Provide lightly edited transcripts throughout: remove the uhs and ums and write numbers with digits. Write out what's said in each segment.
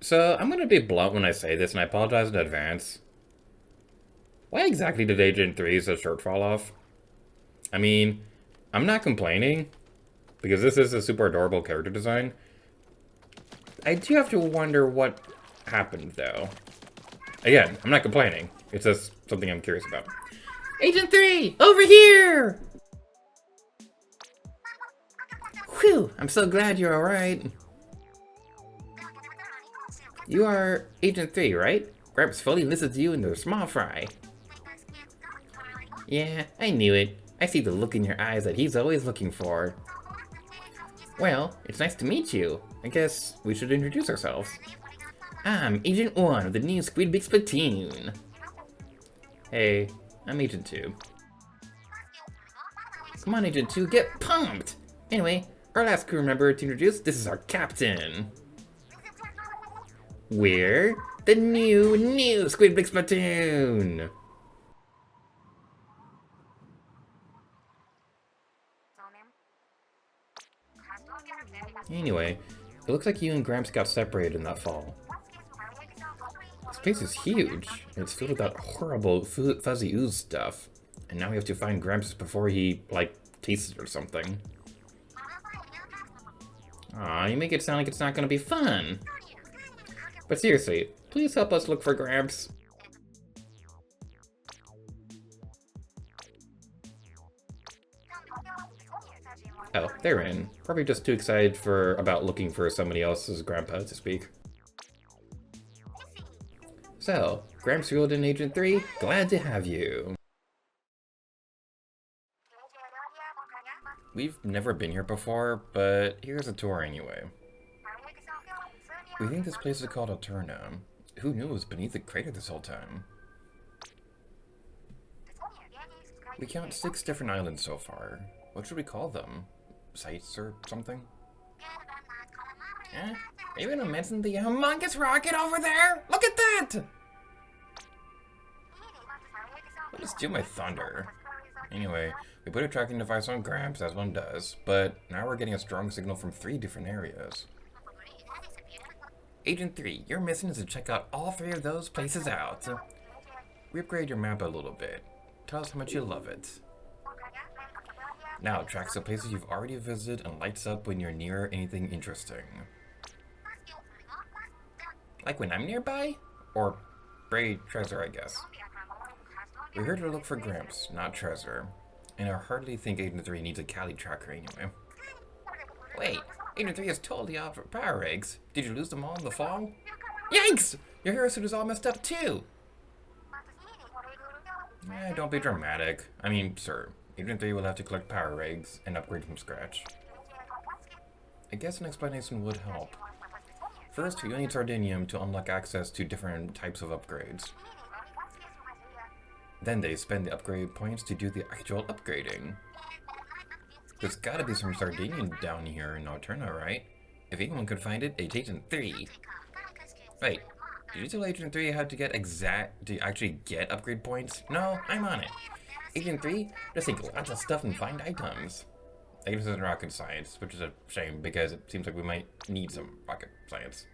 So, I'm gonna be blunt when I say this, and I apologize in advance. Why exactly did Agent 3's shirt fall off? I mean, I'm not complaining, because this is a super adorable character design. I do have to wonder what happened, though. Again, I'm not complaining. It's just something I'm curious about. Agent 3! Over here! Whew, I'm so glad you're alright. You are Agent 3, right? Gramps fully listed you in the small fry. Yeah, I knew it. I see the look in your eyes that he's always looking for. Well, it's nice to meet you. I guess we should introduce ourselves. I'm Agent 1 of the new Squid Splatoon. Hey, I'm Agent 2. Come on, Agent 2, get pumped! Anyway, our last crew member to introduce, this is our captain. We're the new Squid Splatoon! Anyway, it looks like you and Gramps got separated in that fall. This place is huge, and it's filled with that horrible fuzzy ooze stuff. And now we have to find Gramps before he, like, tastes it or something. Aw, you make it sound like it's not gonna be fun. But seriously, please help us look for Gramps. Oh, they're in. Probably just too excited about looking for somebody else's grandpa to speak. So, Gramps ruled in Agent 3, glad to have you. We've never been here before, but here's a tour anyway. We think this place is called Alterna. Who knew it was beneath the crater this whole time? We count 6 different islands so far. What should we call them? Sites or something? Eh? Are you gonna mention the humongous rocket over there? Look at that! I'll just steal my thunder. Anyway, we put a tracking device on Gramps, as one does, but now we're getting a strong signal from 3 different areas. Agent 3, your mission is to check out all 3 of those places out. We upgrade your map a little bit. Tell us how much you love it. Now, it tracks the places you've already visited and lights up when you're near anything interesting. Like when I'm nearby? Or buried treasure, I guess. We're here to look for Gramps, not treasure. And I hardly think Agent 3 needs a Cali tracker anyway. Wait, Agent 3 is totally off for power eggs. Did you lose them all in the fall? Yikes! Your hero suit is all messed up too! Don't be dramatic. I mean, sir, Agent 3 will have to collect power eggs and upgrade from scratch. I guess an explanation would help. First, you'll need Sardinium to unlock access to different types of upgrades. Then they spend the upgrade points to do the actual upgrading. There's gotta be some Sardinium down here in Alterna, right? If anyone could find it, it's Agent 3. Wait, did you tell Agent 3 how to actually get upgrade points? No, I'm on it. Agent 3, just think lots of stuff and find items. I guess this isn't rocket science, which is a shame because it seems like we might need some rocket science.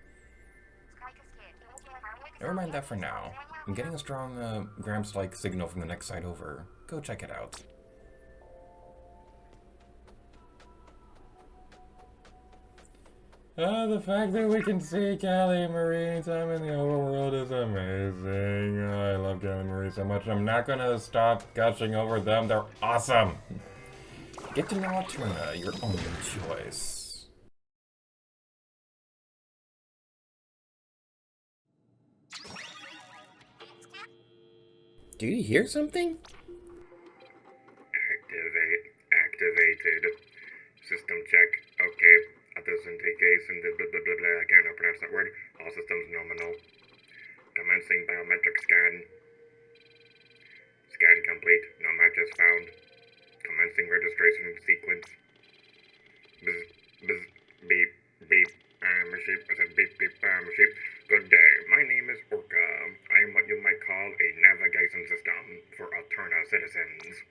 Never mind that for now. I'm getting a strong Gramps-like signal from the next site over. Go check it out. The fact that we can see Callie and Marie anytime in the overworld is amazing. I love Callie and Marie so much. I'm not gonna stop gushing over them. They're awesome. Get to know Alterna, your own choice. Do you hear something? Activated. System check. Okay. Authentication and blah blah blah blah. I can't pronounce that word. All systems nominal. Commencing biometric scan. Scan complete. No matches found. Commencing registration sequence. Bzz, bzz, beep, beep. I'm a sheep. I said beep, beep. I'm a sheep. Good day. My name is Orca. I am what you might call a navigation system for Alterna citizens.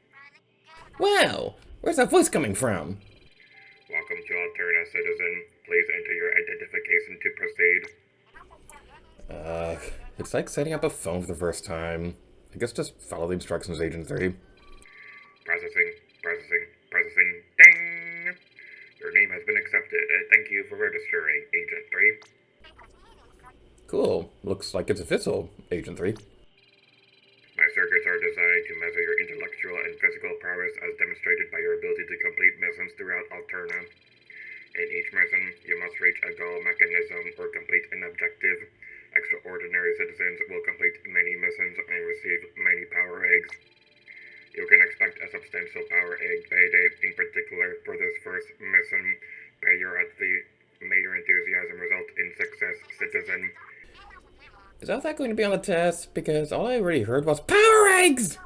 Wow! Where's that voice coming from? Welcome to Alterna, citizen. Please enter your identification to proceed. Uh, it's like setting up a phone for the first time. I guess just follow the instructions, Agent 3. Processing, processing, processing. Ding! Your name has been accepted. Thank you for registering, Agent 3. Cool. Looks like it's official, Agent 3. My circuits are designed to measure your intellectual and physical prowess as demonstrated by your ability to complete missions throughout Alterna. In each mission, you must reach a goal mechanism or complete an objective. Extraordinary citizens will complete many missions and receive many power eggs. You can expect a substantial power egg payday, in particular for this first mission. May your enthusiasm result in success, citizen. Is all that going to be on the test? Because all I already heard was power eggs!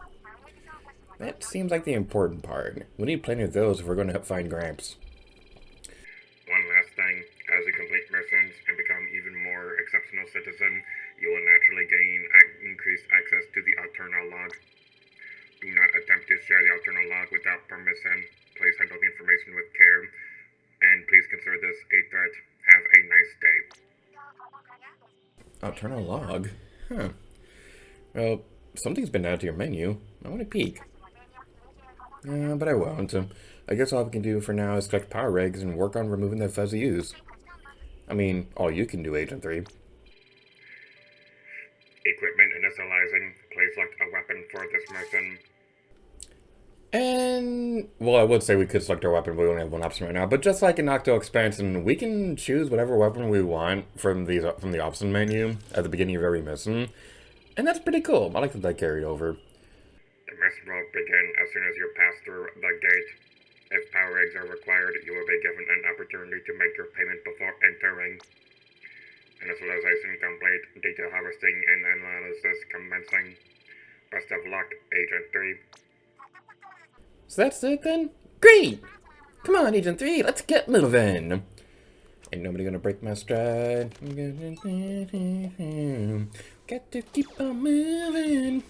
That seems like the important part. We need plenty of those if we're going to find Gramps. One last thing, as you complete missions and become even more exceptional citizen, you will naturally gain increased access to the Alterna log. Do not attempt to share the Alterna log without permission. Please handle the information with care, and please consider this a threat. Have a nice day. Alterna log? Huh. Well, something's been added to your menu. I want to peek. But I won't. I guess all we can do for now is collect power eggs and work on removing the fuzzy ooze. I mean, all you can do, Agent 3. Equipment initializing. Please select a weapon for this mission. And, well, I would say we could select our weapon, but we only have one option right now. But just like in Octo Expansion, we can choose whatever weapon we want from the option menu at the beginning of every mission. And that's pretty cool. I like that carried over. The mission will begin as soon as you pass through the gate. If power eggs are required, you will be given an opportunity to make your payment before entering. Initialization complete. Data harvesting and analysis commencing. Best of luck, Agent 3. So that's it then? Great! Come on, Agent 3, let's get moving! Ain't nobody gonna break my stride. Got to keep on moving.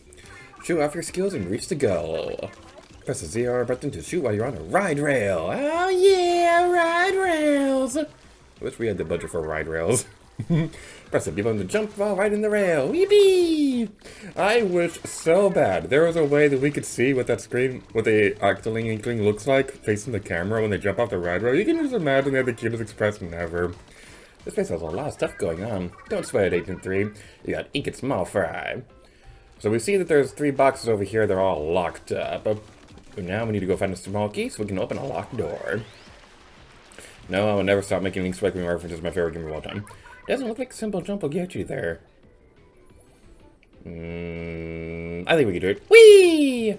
Show off your skills and reach the goal. Press the ZR button to shoot while you're on a ride rail. Oh yeah, ride rails! I wish we had the budget for ride rails. Press the B button to jump while riding the rail. Weepee! I wish so bad there was a way that we could see what that screen, what the inkling looks like facing the camera when they jump off the ride rail. You can just imagine they have the cutest expression ever. This place has a lot of stuff going on. Don't sweat it, Agent 3. You got ink and small fry. So we see that there's 3 boxes over here. They're all locked up. But now we need to go find a small key so we can open a locked door. No, I will never stop making Link's Awakening references. My favorite game of all time. Doesn't look like a simple jump will get you there. I think we can do it. Whee!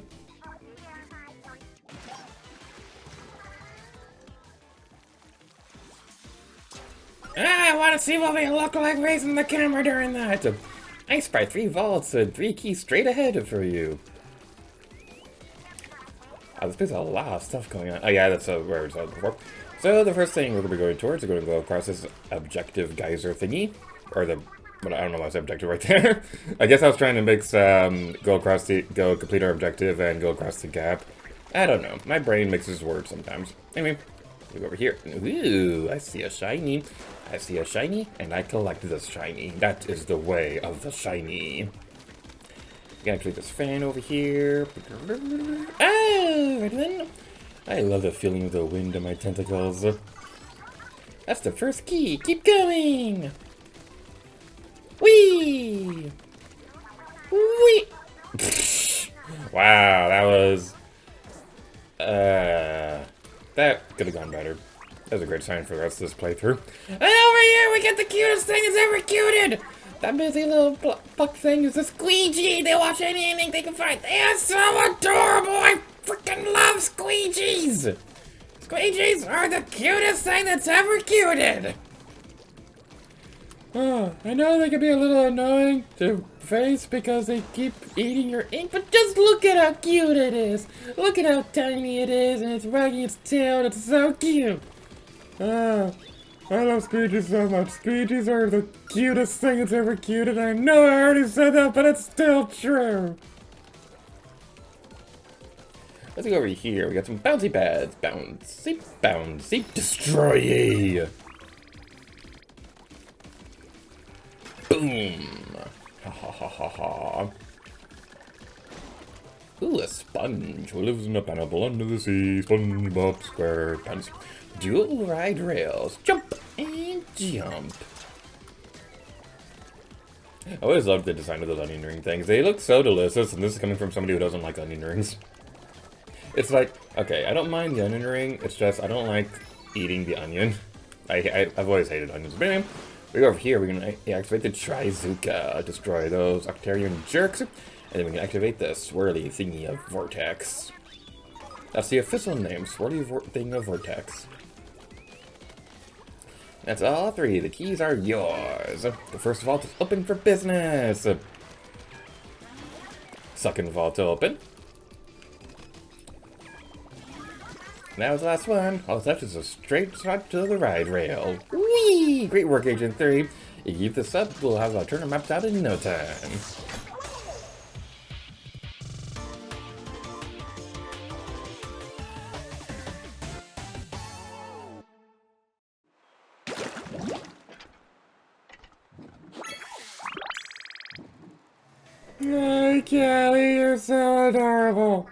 I want to see what we look like raising the camera during that. I spy 3 vaults and 3 keys straight ahead for you. Oh, there's a lot of stuff going on. Oh yeah, that's where we saw it before. So the first thing we're going to be going towards is going to go across this objective geyser thingy. Or but I don't know why it's objective right there. I guess I was trying to mix, go complete our objective and go across the gap. I don't know. My brain mixes words sometimes. Anyway, we go over here. Ooh, I see a shiny. I see a shiny, and I collect this shiny. That is the way of the shiny. Gotta click this fan over here. Oh, right then. I love the feeling of the wind in my tentacles. That's the first key. Keep going. Whee! Whee! Wow, that was... that could have gone better. That was a great sign for the rest of this playthrough. And over here, we get the cutest thing that's ever cuted! That busy little puck thing is a squeegee! They watch anything they can find. They are so adorable! I freaking love squeegees! Squeegees are the cutest thing that's ever cuted! Oh, I know they can be a little annoying to face because they keep eating your ink, but just look at how cute it is! Look at how tiny it is, and it's wagging its tail, it's so cute! Oh, I love squeegees so much. Squeegees are the cutest thing that's ever cuted. I know I already said that, but it's still true! Let's go over here. We got some bouncy pads. Bouncy, destroy! Boom! Ha ha ha ha ha. Ooh, a sponge who lives in a pineapple under the sea. SpongeBob SquarePants. Dual ride rails. Jump and jump. I always loved the design of those onion ring things. They look so delicious, and this is coming from somebody who doesn't like onion rings. It's like, okay, I don't mind the onion ring, it's just I don't like eating the onion. I've always hated onions. But anyway, we go over here, we're gonna activate the Trizuka, destroy those Octarian jerks, and then we can activate the swirly thingy of Vortex. That's the official name, swirly thing of Vortex. That's all three. The keys are yours. The first vault is open for business. Second vault to open. Now the last one. All that's left is a straight shot to the ride rail. Whee! Great work, Agent 3. If you keep this up, we'll have Alterna mapped out in no time. Hi, Callie, you're so adorable.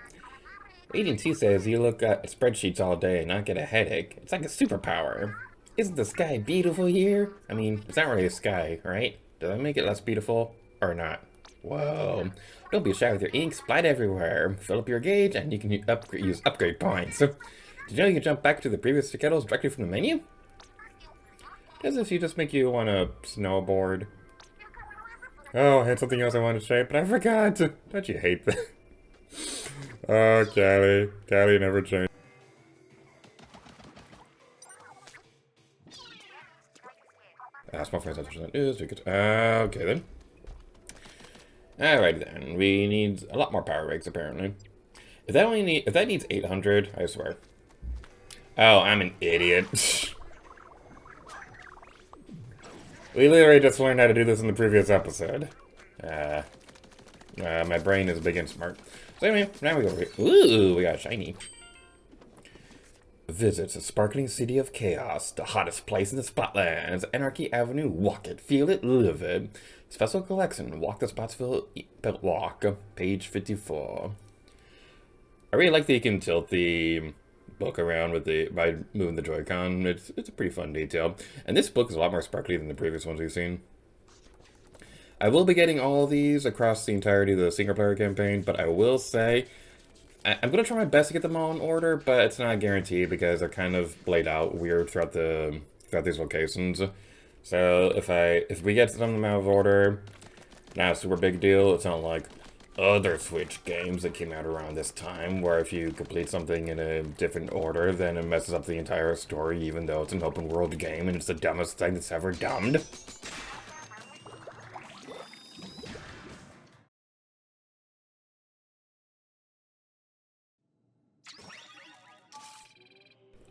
Agent 2 says you look at spreadsheets all day and not get a headache. It's like a superpower. Isn't the sky beautiful here? I mean, it's not really a sky, right? Does that make it less beautiful? Or not? Whoa. Don't be shy with your ink. Splat everywhere. Fill up your gauge and you can use upgrade points. Did you know you can jump back to the previous kettles directly from the menu? Does this just make you want to snowboard? Oh, I had something else I wanted to say, but I forgot. Don't you hate that? Oh, Callie. Callie never changed. Small friends, is okay then. Alright then. We need a lot more power rigs apparently. If that needs 800, I swear. Oh, I'm an idiot. We literally just learned how to do this in the previous episode. My brain is big and smart. So anyway, now we go over here. Ooh, we got a shiny. Visit the sparkling city of chaos, the hottest place in the Spotlands. Anarchy Avenue, walk it, feel it, live it. Special collection, walk the Spotsville walk, page 54. I really like that you can tilt the book around with by moving the Joy-Con. It's a pretty fun detail. And this book is a lot more sparkly than the previous ones we've seen. I will be getting all of these across the entirety of the single-player campaign, but I will say I'm going to try my best to get them all in order, but it's not guaranteed because they're kind of laid out weird throughout these locations. So if we get some of them out of order, not a super big deal. It's not like other Switch games that came out around this time, where if you complete something in a different order, then it messes up the entire story, even though it's an open world game and it's the dumbest thing that's ever dumbed.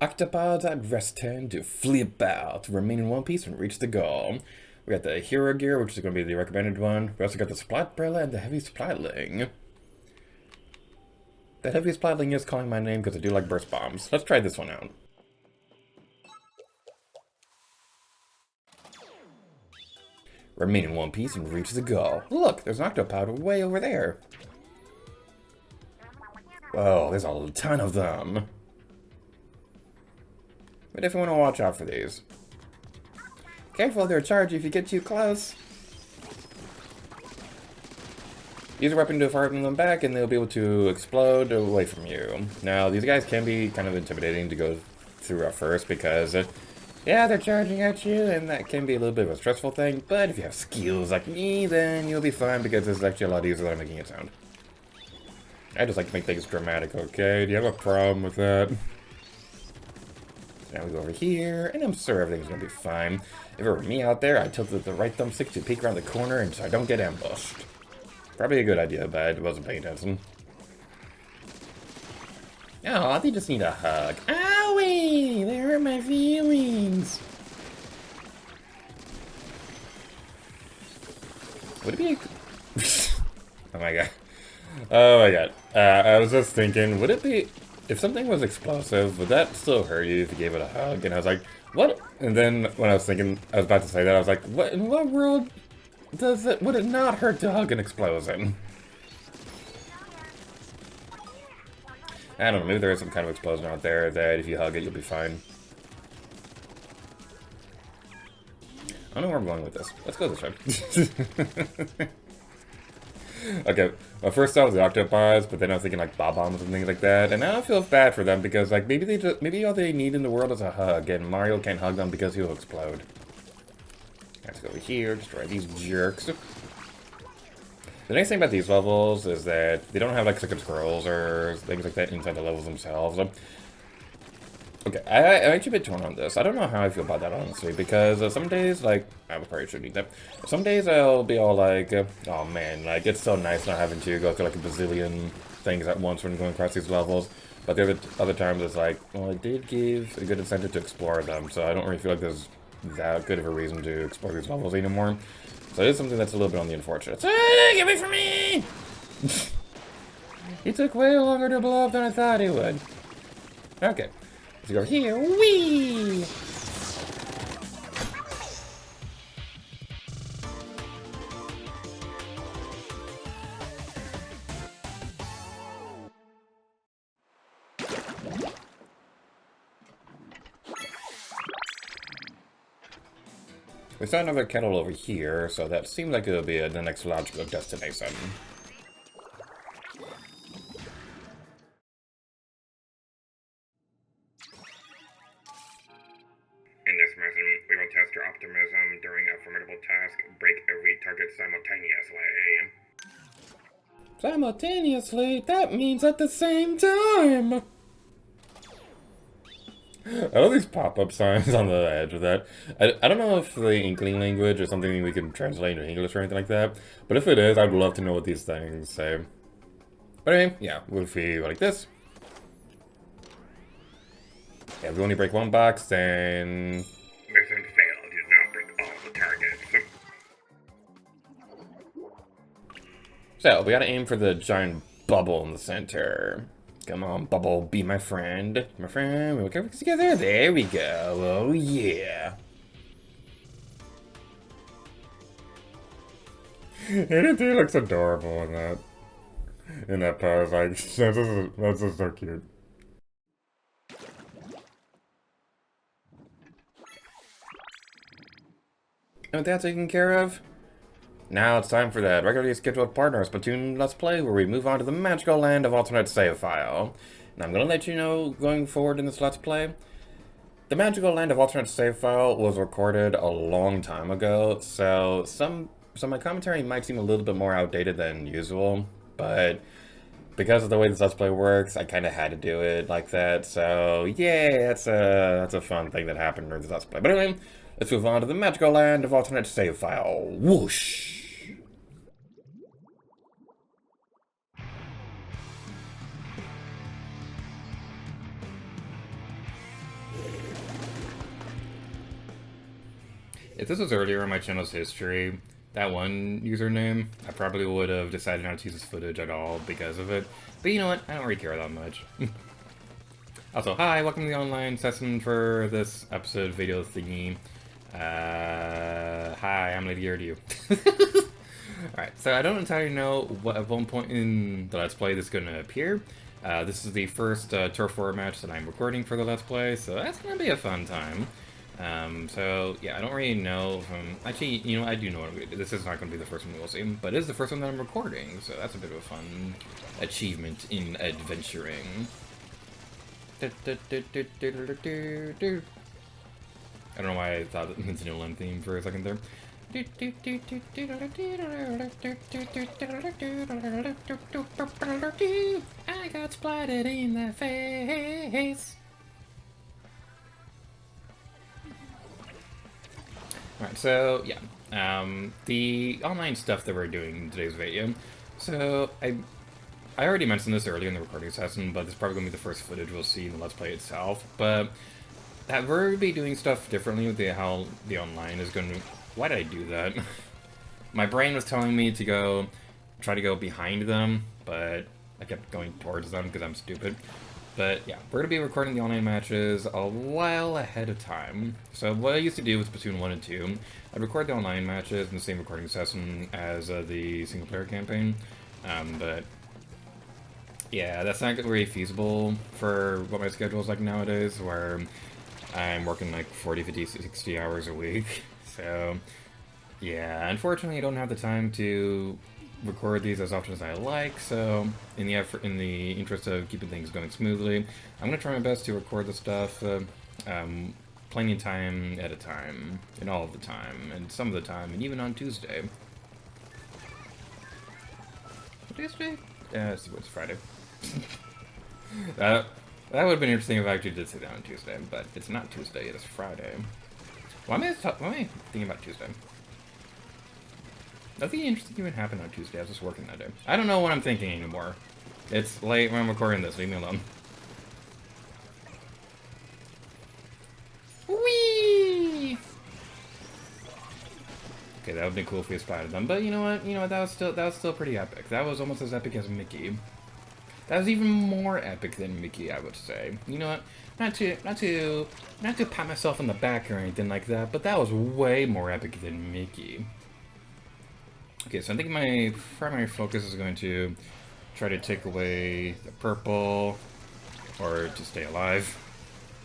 Octopods at rest time to flip out, remain in one piece and reach the goal. We got the hero gear, which is going to be the recommended one. We also got the splat umbrella and the heavy splatling. That heavy splatling is calling my name because I do like burst bombs. Let's try this one out. Remain in one piece and reach the goal. Look, there's an octopod way over there. Whoa, there's a ton of them. But if you want to watch out for these. Careful, they'll charge you if you get too close. Use a weapon to fire them back and they'll be able to explode away from you. Now, these guys can be kind of intimidating to go through at first because, yeah, they're charging at you and that can be a little bit of a stressful thing. But if you have skills like me, then you'll be fine because this is actually a lot easier than I'm making it sound. I just like to make things dramatic, okay? Do you have a problem with that? Now we go over here, and I'm sure everything's gonna be fine. If it were me out there, I'd tilt the right thumbstick to peek around the corner and so I don't get ambushed. Probably a good idea, but I wasn't paying attention. Oh, they just need a hug. Owie! They hurt my feelings. Would it be Oh my god. Oh my god. I was just thinking, would it be... If something was explosive, would that still hurt you if you gave it a hug? And I was like, what? And then when I was thinking, I was about to say that, I was like, what in what world would it not hurt to hug an explosion? I don't know, maybe there is some kind of explosion out there that if you hug it, you'll be fine. I don't know where I'm going with this. Let's go this way. Okay, well, first I was the Octopods, but then I was thinking like bob-ombs and things like that, and I feel bad for them because like maybe all they need in the world is a hug, and Mario can't hug them because he'll explode. Let's go over here, destroy these jerks. The nice thing about these levels is that they don't have like secret scrolls or things like that inside the levels themselves. Okay, I'm actually a bit torn on this. I don't know how I feel about that, honestly, because some days, like, I probably should need that. Some days I'll be all like, oh man, like, it's so nice not having to go through like a bazillion things at once when going across these levels. But the other times it's like, well, it did give a good incentive to explore them, so I don't really feel like there's that good of a reason to explore these levels anymore. So it is something that's a little bit on the unfortunate. Get away from me! He took way longer to blow up than I thought he would. Okay. Let's go over here. Whee! We saw another kettle over here, so that seems like it'll be the next logical destination. In this mission, we will test your optimism during a formidable task. Break every target simultaneously. Simultaneously? That means at the same time! I love these pop-up signs on the edge of that. I don't know if the Inkling language is something we can translate into English or anything like that, but if it is, I'd love to know what these things say. But anyway, yeah, if we like this. Yeah, if we only break one box, then... Mission failed. You did not break all the targets. So, we gotta aim for the giant bubble in the center. Come on, bubble, be my friend. My friend, we'll work together. There we go. Oh, yeah. It looks adorable in that pose. Like, that's just so cute. And with that taken care of, now it's time for that regularly scheduled partner Splatoon Let's Play, where we move on to the magical land of alternate save file. And I'm going to let you know, going forward in this Let's Play, the magical land of alternate save file was recorded a long time ago, so my commentary might seem a little bit more outdated than usual, but because of the way this Let's Play works, I kind of had to do it like that, so yeah, that's a fun thing that happened during this Let's Play. But anyway, let's move on to the magical land of alternate save file. Whoosh! If this was earlier in my channel's history, that one username, I probably would have decided not to use this footage at all because of it. But you know what? I don't really care that much. Also, hi, welcome to the online session for this episode video thingy. Hi, I'm Lady Gear to you. Alright, so I don't entirely know what at one point in the Let's Play this is going to appear. This is the first Turf War match that I'm recording for the Let's Play, so that's going to be a fun time. So, yeah, I don't really know actually, you know, I do know what I'm going to do. This is not going to be the first one we'll see, but it is the first one that I'm recording, so that's a bit of a fun achievement in adventuring. I don't know why I thought it was an Nolan theme for a second there. I got splatted in the face. Alright, so, yeah, the online stuff that we're doing in today's video. So, I already mentioned this earlier in the recording session, but this is probably going to be the first footage we'll see in the Let's Play itself, but that we're going to be doing stuff differently with how the online is going to... Why did I do that? My brain was telling me to try to go behind them, but I kept going towards them because I'm stupid. But yeah, we're gonna be recording the online matches a while ahead of time. So what I used to do with Splatoon 1 and 2, I'd record the online matches in the same recording session as the single player campaign. But yeah, that's not really feasible for what my schedule is like nowadays, where I'm working like 40, 50, 60 hours a week. So yeah, unfortunately I don't have the time to record these as often as I like, so in the interest of keeping things going smoothly, I'm gonna try my best to record the stuff plenty of time at a time, and all of the time, and some of the time, and even on Tuesday. What day is today? It's Friday. That would have been interesting if I actually did say that on Tuesday, but it's not Tuesday, it is Friday. Why am I thinking about Tuesday? Nothing interesting even happened on Tuesday. I was just working that day. I don't know what I'm thinking anymore. It's late when I'm recording this. Leave me alone. Whee! Okay, that would have been cool if we had spotted them. But you know what? That was still pretty epic. That was almost as epic as Mickey. That was even more epic than Mickey, I would say. You know what? Not to pat myself on the back or anything like that, but that was way more epic than Mickey. Okay, so I think my primary focus is going to try to take away the purple, or to stay alive.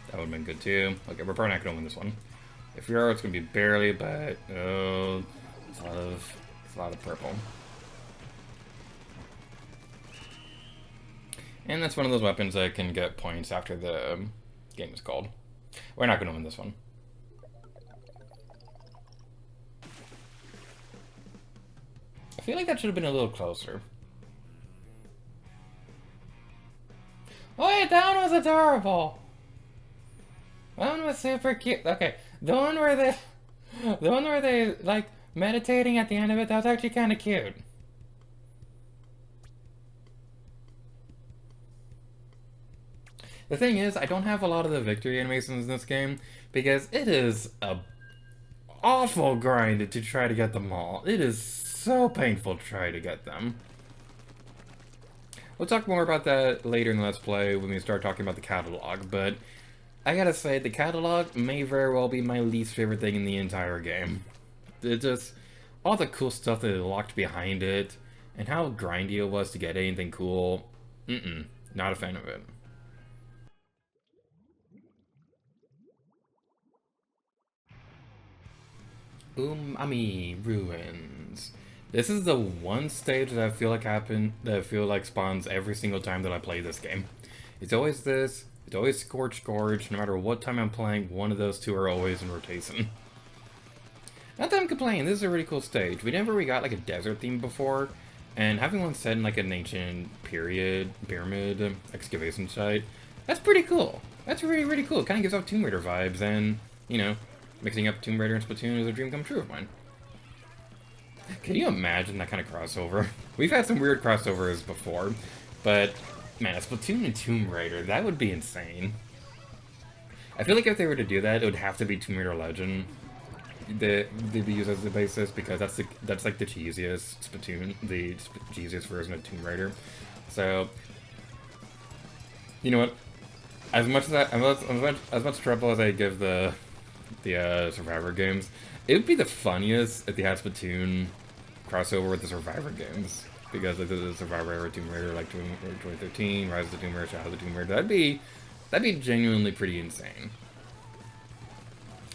That would have been good too. Okay, we're probably not going to win this one. If we are, it's going to be barely, but oh, it's a lot of purple. And that's one of those weapons that can get points after the game is called. We're not going to win this one. I feel like that should have been a little closer. Oh wait, that one was adorable! That one was super cute. Okay, the one where they, like, meditating at the end of it, that was actually kind of cute. The thing is, I don't have a lot of the victory animations in this game, because it is a awful grind to try to get them all. It is so painful to try to get them. We'll talk more about that later in the Let's Play when we start talking about the catalog, but I gotta say, the catalog may very well be my least favorite thing in the entire game. It just, all the cool stuff that they locked behind it, and how grindy it was to get anything cool, not a fan of it. Umami Ruins. This is the one stage that I feel like spawns every single time that I play this game. It's always this, it's always Scorch Gorge. No matter what time I'm playing, one of those two are always in rotation. Not that I'm complaining, this is a really cool stage. We never really got like a desert theme before, and having one set in like an ancient pyramid excavation site, that's pretty cool. That's really, really cool. It kind of gives off Tomb Raider vibes, and, you know, mixing up Tomb Raider and Splatoon is a dream come true of mine. Can you imagine that kind of crossover? We've had some weird crossovers before, but man, a Splatoon and Tomb Raider, that would be insane. I feel like if they were to do that, it would have to be Tomb Raider Legend that they'd be used as the basis, because that's like the cheesiest Splatoon, the cheesiest version of Tomb Raider. So, you know what? As much trouble as I give the Survivor games, it would be the funniest if they had Splatoon crossover with the Survivor games, because like the Survivor era Tomb Raider, like 2013, Rise of the Tomb Raider, Shadow of the Tomb Raider, that'd be genuinely pretty insane.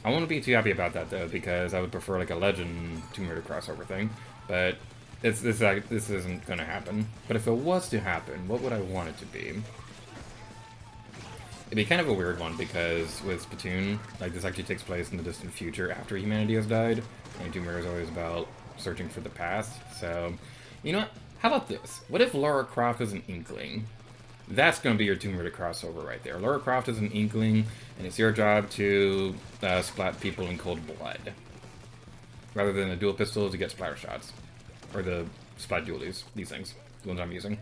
I wouldn't be too happy about that though, because I would prefer like a Legend Tomb Raider crossover thing, but this isn't gonna happen. But if it was to happen, what would I want it to be? It'd be kind of a weird one, because with Splatoon, like, this actually takes place in the distant future after humanity has died, and Tomb Raider is always about searching for the past. So, you know what? How about this? What if Lara Croft is an Inkling? That's going to be your Tomb Raider crossover right there. Lara Croft is an Inkling, and it's your job to splat people in cold blood, rather than a dual pistol to get splatter shots, or the splat dualies. These things, the ones I'm using.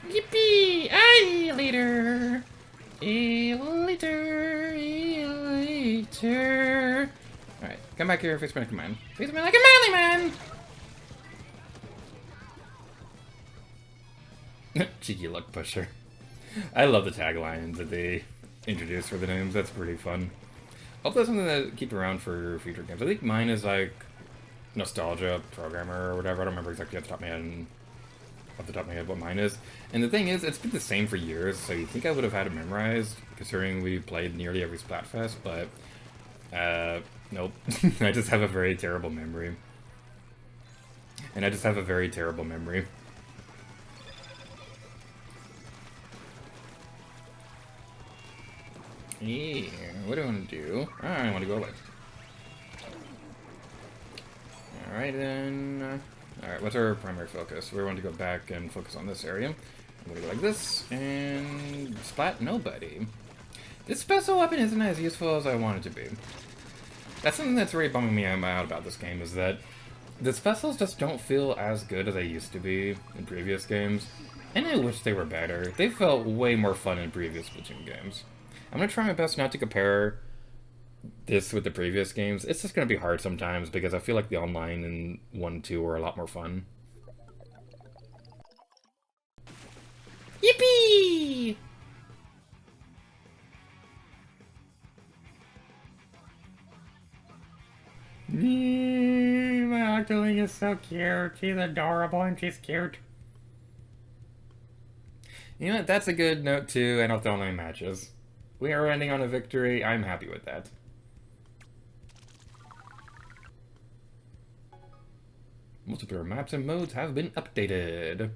Yippee! Alligator! Alligator! Alligator! Alright, come back here, face me like a man. Face me like a manly man! Cheeky luck pusher. I love the taglines that they introduced for the names. That's pretty fun. Hope that's something that keep around for future games. I think mine is like nostalgia programmer or whatever. I don't remember exactly off the top of my head what mine is. And the thing is, it's been the same for years, so you think I would have had it memorized, considering we played nearly every Splatfest, but nope. I just have a very terrible memory. And I just have a very terrible memory. Yeah, what do I want to do? I want to go away. Alright then. Alright, what's our primary focus? We want to go back and focus on this area. I'm gonna go like this, and splat nobody. This special weapon isn't as useful as I want it to be. That's something that's really bumming me out about this game, is that the specials just don't feel as good as they used to be in previous games. And I wish they were better. They felt way more fun in previous Splatoon games. I'm gonna try my best not to compare this with the previous games. It's just gonna be hard sometimes because I feel like the online in 1 and 2 were a lot more fun. Yippee! My Octoling is so cute. She's adorable and she's cute. You know what? That's a good note to end off the online matches. We are ending on a victory. I'm happy with that. Multiplayer maps and modes have been updated.